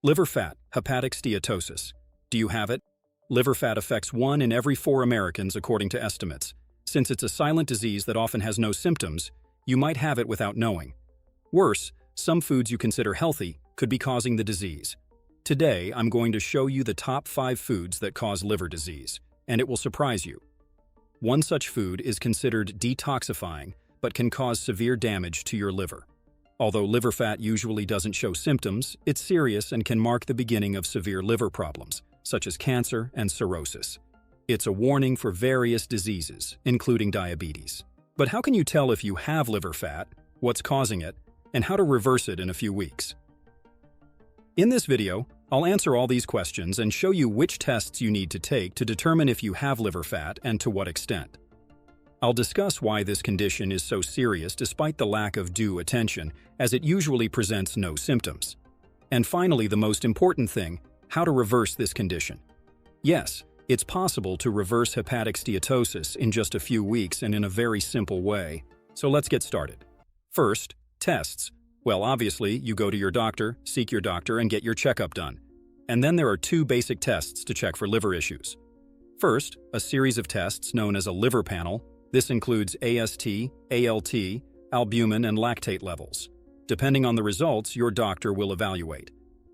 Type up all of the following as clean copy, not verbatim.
Liver fat, hepatic steatosis. Do you have it? Liver fat affects 1 in every 4 Americans according to estimates. Since it's a silent disease that often has no symptoms, you might have it without knowing. Worse, some foods you consider healthy could be causing the disease. Today, I'm going to show you the top 5 foods that cause liver disease, and it will surprise you. One such food is considered detoxifying, but can cause severe damage to your liver. Although liver fat usually doesn't show symptoms, it's serious and can mark the beginning of severe liver problems, such as cancer and cirrhosis. It's a warning for various diseases, including diabetes. But how can you tell if you have liver fat, what's causing it, and how to reverse it in a few weeks? In this video, I'll answer all these questions and show you which tests you need to take to determine if you have liver fat and to what extent. I'll discuss why this condition is so serious despite the lack of due attention, as it usually presents no symptoms. And finally, the most important thing, how to reverse this condition. Yes, it's possible to reverse hepatic steatosis in just a few weeks and in a very simple way. So let's get started. First, tests. Well, obviously, you go to your doctor, seek your doctor, and get your checkup done. And then there are 2 basic tests to check for liver issues. First, a series of tests known as a liver panel. This includes AST, ALT, albumin, and lactate levels. Depending on the results, your doctor will evaluate.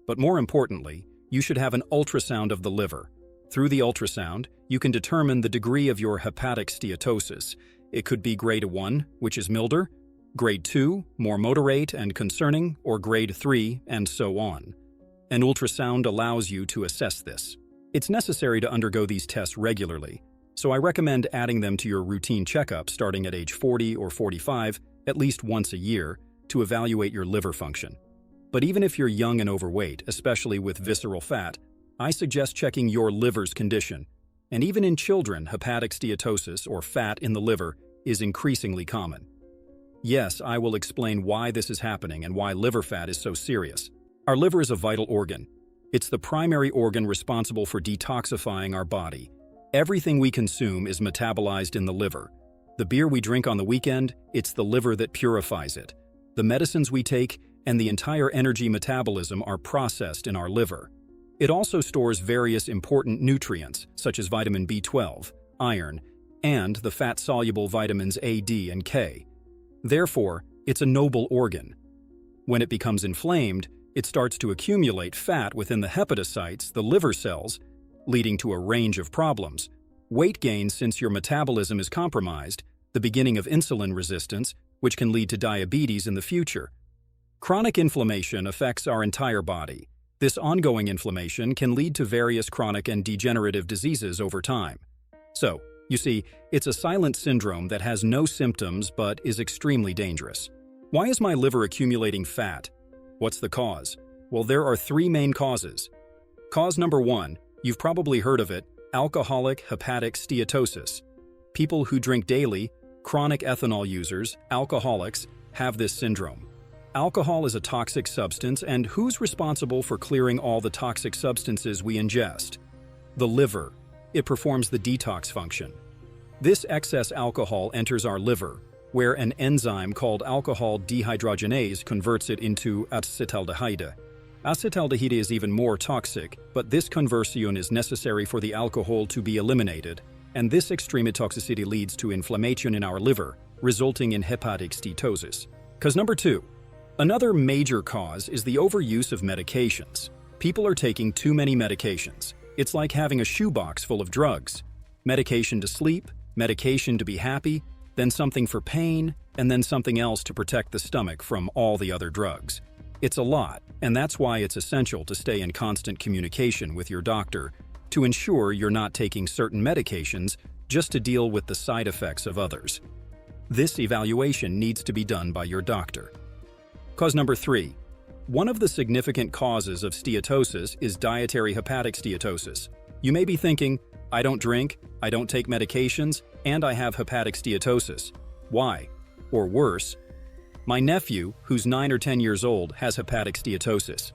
But more importantly, you should have an ultrasound of the liver. Through the ultrasound, you can determine the degree of your hepatic steatosis. It could be grade 1, which is milder, grade 2, more moderate and concerning, or grade 3, and so on. An ultrasound allows you to assess this. It's necessary to undergo these tests regularly, so I recommend adding them to your routine checkup starting at age 40 or 45, at least once a year, to evaluate your liver function. But even if you're young and overweight, especially with visceral fat, I suggest checking your liver's condition. And even in children, hepatic steatosis, or fat in the liver, is increasingly common. Yes, I will explain why this is happening and why liver fat is so serious. Our liver is a vital organ. It's the primary organ responsible for detoxifying our body. Everything we consume is metabolized in the liver. The beer we drink on the weekend, it's the liver that purifies it. The medicines we take and the entire energy metabolism are processed in our liver. It also stores various important nutrients, such as vitamin B12, iron, and the fat-soluble vitamins A, D, and K. Therefore, it's a noble organ. When it becomes inflamed, it starts to accumulate fat within the hepatocytes, the liver cells, leading to a range of problems. Weight gain since your metabolism is compromised, the beginning of insulin resistance, which can lead to diabetes in the future. Chronic inflammation affects our entire body. This ongoing inflammation can lead to various chronic and degenerative diseases over time. So, you see, it's a silent syndrome that has no symptoms but is extremely dangerous. Why is my liver accumulating fat? What's the cause? Well, there are 3 main causes. Cause number 1, you've probably heard of it, alcoholic hepatic steatosis. People who drink daily, chronic ethanol users, alcoholics, have this syndrome. Alcohol is a toxic substance, and who's responsible for clearing all the toxic substances we ingest? The liver. It performs the detox function. This excess alcohol enters our liver, where an enzyme called alcohol dehydrogenase converts it into acetaldehyde. Acetaldehyde is even more toxic, but this conversion is necessary for the alcohol to be eliminated, and this extreme toxicity leads to inflammation in our liver, resulting in hepatic steatosis. Cause number 2. Another major cause is the overuse of medications. People are taking too many medications. It's like having a shoebox full of drugs. Medication to sleep, medication to be happy, then something for pain, and then something else to protect the stomach from all the other drugs. It's a lot, and that's why it's essential to stay in constant communication with your doctor to ensure you're not taking certain medications just to deal with the side effects of others. This evaluation needs to be done by your doctor. Cause number 3. One of the significant causes of steatosis is dietary hepatic steatosis. You may be thinking, I don't drink, I don't take medications, and I have hepatic steatosis. Why? Or worse, my nephew, who's 9 or 10 years old, has hepatic steatosis.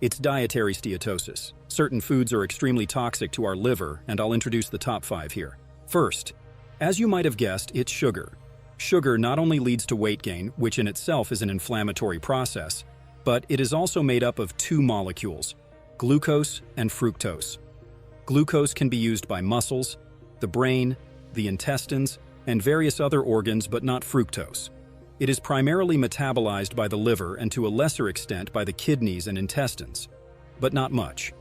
It's dietary steatosis. Certain foods are extremely toxic to our liver, and I'll introduce the top 5 here. First, as you might have guessed, it's sugar. Sugar not only leads to weight gain, which in itself is an inflammatory process, but it is also made up of 2 molecules, Glucose and fructose. Glucose can be used by muscles, the brain, the intestines, and various other organs, but not fructose. It is primarily metabolized by the liver and to a lesser extent by the kidneys and intestines, but not much.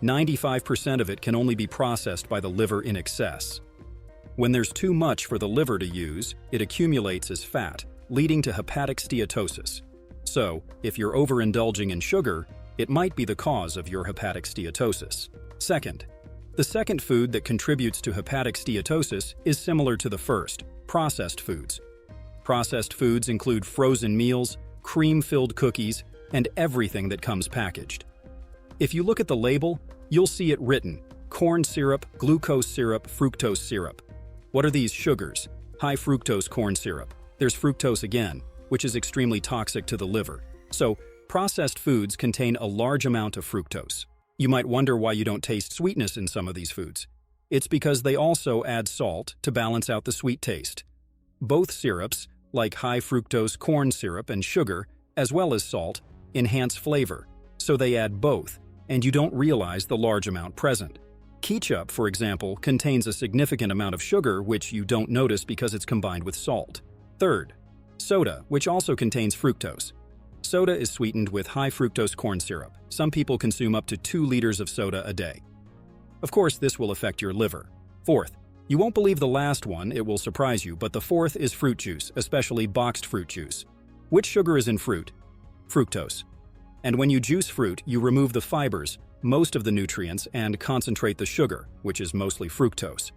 95% of it can only be processed by the liver in excess. When there's too much for the liver to use, it accumulates as fat, leading to hepatic steatosis. So, if you're overindulging in sugar, it might be the cause of your hepatic steatosis. Second, the second food that contributes to hepatic steatosis is similar to the first: processed foods. Processed foods include frozen meals, cream-filled cookies, and everything that comes packaged. If you look at the label, you'll see it written: corn syrup, glucose syrup, fructose syrup. What are these sugars? High fructose corn syrup. There's fructose again, which is extremely toxic to the liver. So, processed foods contain a large amount of fructose. You might wonder why you don't taste sweetness in some of these foods. It's because they also add salt to balance out the sweet taste. Both syrups, like high fructose corn syrup and sugar, as well as salt, enhance flavor, so they add both, and you don't realize the large amount present. Ketchup, for example, contains a significant amount of sugar which you don't notice because it's combined with salt. Third, soda, which also contains fructose. Soda is sweetened with high fructose corn syrup. Some people consume up to 2 liters of soda a day. Of course, this will affect your liver. Fourth, you won't believe the last one, it will surprise you, but the fourth is fruit juice, especially boxed fruit juice. Which sugar is in fruit? Fructose. And when you juice fruit, you remove the fibers, most of the nutrients, and concentrate the sugar, which is mostly fructose.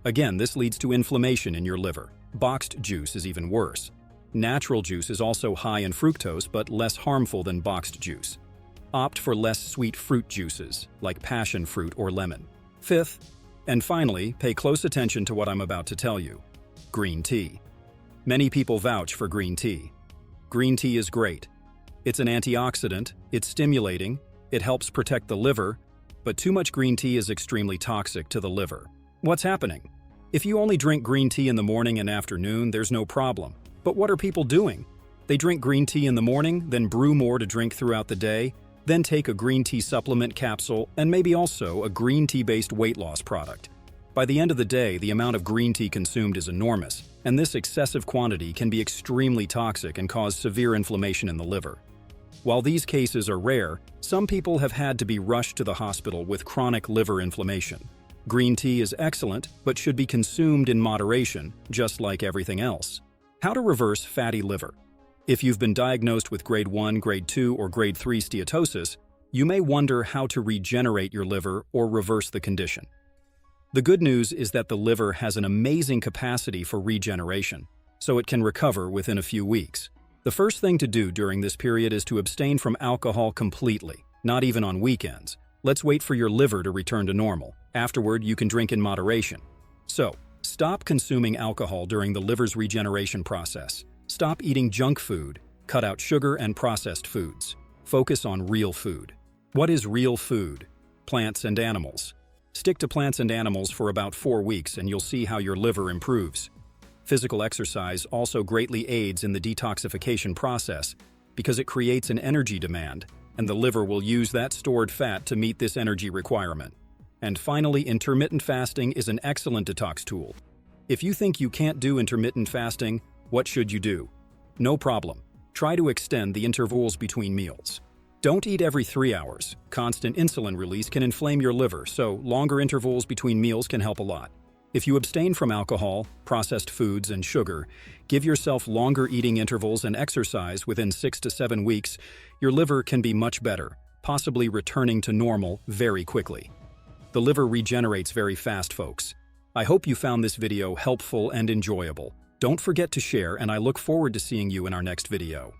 Again, this leads to inflammation in your liver. Boxed juice is even worse. Natural juice is also high in fructose but less harmful than boxed juice. Opt for less sweet fruit juices, like passion fruit or lemon. Fifth, and finally, pay close attention to what I'm about to tell you. Green tea. Many people vouch for green tea. Green tea is great. It's an antioxidant, it's stimulating, it helps protect the liver, but too much green tea is extremely toxic to the liver. What's happening? If you only drink green tea in the morning and afternoon, there's no problem. But what are people doing? They drink green tea in the morning, then brew more to drink throughout the day, then take a green tea supplement capsule, and maybe also a green tea-based weight loss product. By the end of the day, the amount of green tea consumed is enormous, and this excessive quantity can be extremely toxic and cause severe inflammation in the liver. While these cases are rare, some people have had to be rushed to the hospital with chronic liver inflammation. Green tea is excellent, but should be consumed in moderation, just like everything else. How to reverse fatty liver. If you've been diagnosed with grade 1, grade 2, or grade 3 steatosis, you may wonder how to regenerate your liver or reverse the condition. The good news is that the liver has an amazing capacity for regeneration, so it can recover within a few weeks. The first thing to do during this period is to abstain from alcohol completely, not even on weekends. Let's wait for your liver to return to normal. Afterward, you can drink in moderation. So, stop consuming alcohol during the liver's regeneration process. Stop eating junk food. Cut out sugar and processed foods. Focus on real food. What is real food? Plants and animals. Stick to plants and animals for about 4 weeks and you'll see how your liver improves. Physical exercise also greatly aids in the detoxification process because it creates an energy demand, and the liver will use that stored fat to meet this energy requirement. And finally, intermittent fasting is an excellent detox tool. If you think you can't do intermittent fasting, what should you do? No problem. Try to extend the intervals between meals. Don't eat every 3 hours. Constant insulin release can inflame your liver, so longer intervals between meals can help a lot. If you abstain from alcohol, processed foods, and sugar, give yourself longer eating intervals and exercise within 6 to 7 weeks, your liver can be much better, possibly returning to normal very quickly. The liver regenerates very fast, folks. I hope you found this video helpful and enjoyable. Don't forget to share, and I look forward to seeing you in our next video.